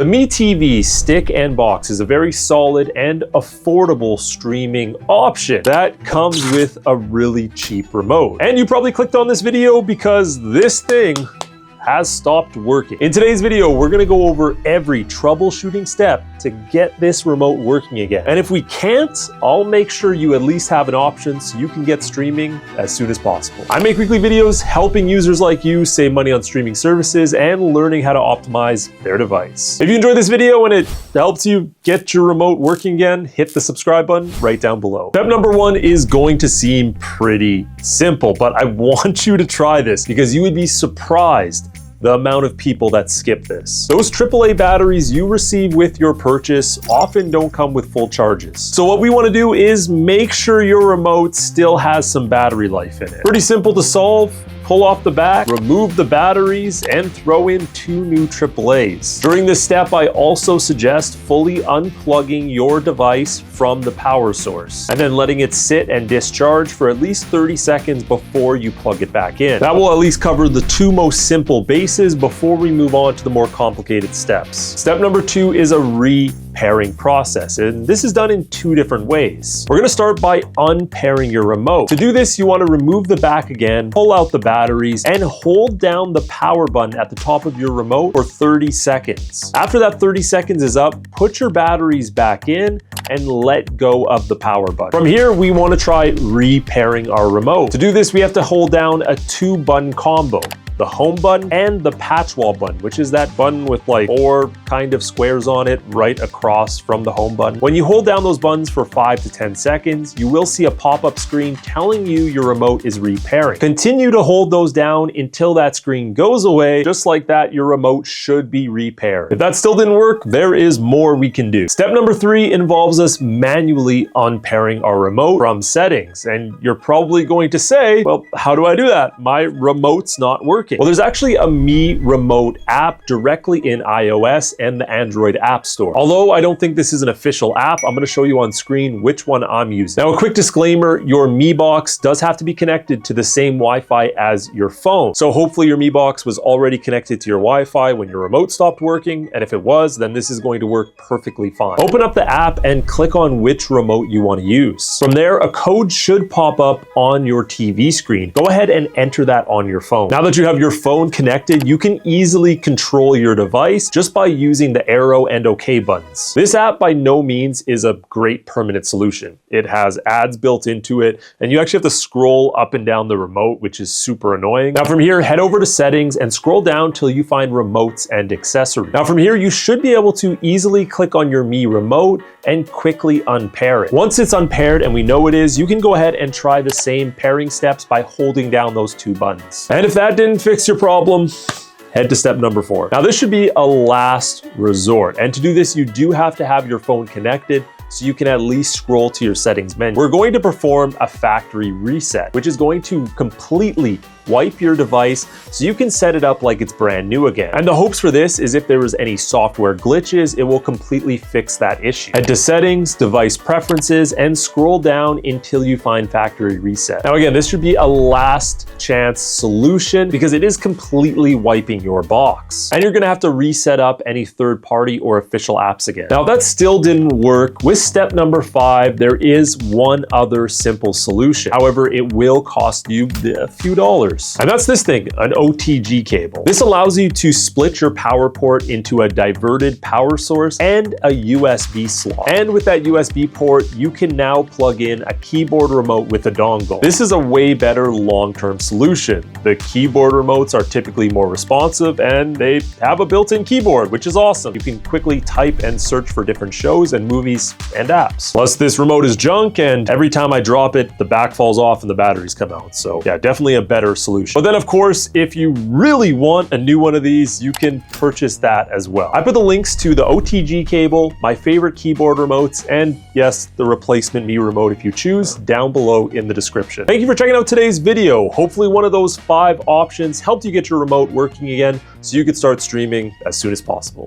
The Mi TV stick and box is a very solid and affordable streaming option that comes with a really cheap remote. And you probably clicked on this video because this thing has stopped working. In today's video, we're gonna go over every troubleshooting step to get this remote working again. And if we can't, I'll make sure you at least have an option so you can get streaming as soon as possible. I make weekly videos helping users like you save money on streaming services and learning how to optimize their device. If you enjoyed this video and it helps you get your remote working again, hit the subscribe button right down below. Step number one is going to seem pretty simple, but I want you to try this because you would be surprised the amount of people that skip this. Those AAA batteries you receive with your purchase often don't come with full charges. So what we want to do is make sure your remote still has some battery life in it. Pretty simple to solve. Pull off the back, remove the batteries, and throw in 2 new AAAs. During this step, I also suggest fully unplugging your device from the power source, and then letting it sit and discharge for at least 30 seconds before you plug it back in. That will at least cover the 2 most simple bases before we move on to the more complicated steps. Step number 2 is a repairing process, and this is done in 2 different ways. We're gonna start by unpairing your remote. To do this, you wanna remove the back again, pull out the batteries, and hold down the power button at the top of your remote for 30 seconds. After that 30 seconds is up, put your batteries back in and let go of the power button. From here, we wanna try repairing our remote. To do this, we have to hold down a 2-button combo: the home button and the patch wall button, which is that button with like 4 kind of squares on it right across from the home button. When you hold down those buttons for 5 to 10 seconds, you will see a pop-up screen telling you your remote is repairing. Continue to hold those down until that screen goes away. Just like that, your remote should be repaired. If that still didn't work, there is more we can do. Step number 3 involves us manually unpairing our remote from settings. And you're probably going to say, well, how do I do that? My remote's not working. Well, there's actually a Mi Remote app directly in iOS and the Android App Store. Although I don't think this is an official app, I'm gonna show you on screen which one I'm using. Now, a quick disclaimer, your Mi box does have to be connected to the same Wi-Fi as your phone. So hopefully your Mi box was already connected to your Wi-Fi when your remote stopped working, and if it was, then this is going to work perfectly fine. Open up the app and click on which remote you wanna use. From there, a code should pop up on your TV screen. Go ahead and enter that on your phone. Now that you have your phone connected, you can easily control your device just by using the arrow and OK buttons. This app by no means is a great permanent solution. It has ads built into it, and you actually have to scroll up and down the remote, which is super annoying. Now from here, head over to settings and scroll down till you find remotes and accessories. Now from here, you should be able to easily click on your Mi remote and quickly unpair it. Once it's unpaired and we know it is, you can go ahead and try the same pairing steps by holding down those 2 buttons. And if that didn't fix your problem, head to step number 4. Now this should be a last resort. And to do this, you do have to have your phone connected so you can at least scroll to your settings menu. We're going to perform a factory reset, which is going to completely wipe your device so you can set it up like it's brand new again. And the hopes for this is if there was any software glitches, it will completely fix that issue. Head to settings, device preferences, and scroll down until you find factory reset. Now again, this should be a last chance solution because it is completely wiping your box. And you're gonna have to reset up any third-party or official apps again. Now if that still didn't work, with step number 5, there is one other simple solution. However, it will cost you a few dollars. And that's this thing, an OTG cable. This allows you to split your power port into a diverted power source and a USB slot. And with that USB port, you can now plug in a keyboard remote with a dongle. This is a way better long-term solution. The keyboard remotes are typically more responsive and they have a built-in keyboard, which is awesome. You can quickly type and search for different shows and movies and apps. Plus this remote is junk, and every time I drop it, the back falls off and the batteries come out. So yeah, definitely a better solution. But then of course, if you really want a new one of these, you can purchase that as well. I put the links to the OTG cable, my favorite keyboard remotes, and yes, the replacement Mi remote if you choose, down below in the description. Thank you for checking out today's video. Hopefully one of those 5 options helped you get your remote working again so you could start streaming as soon as possible.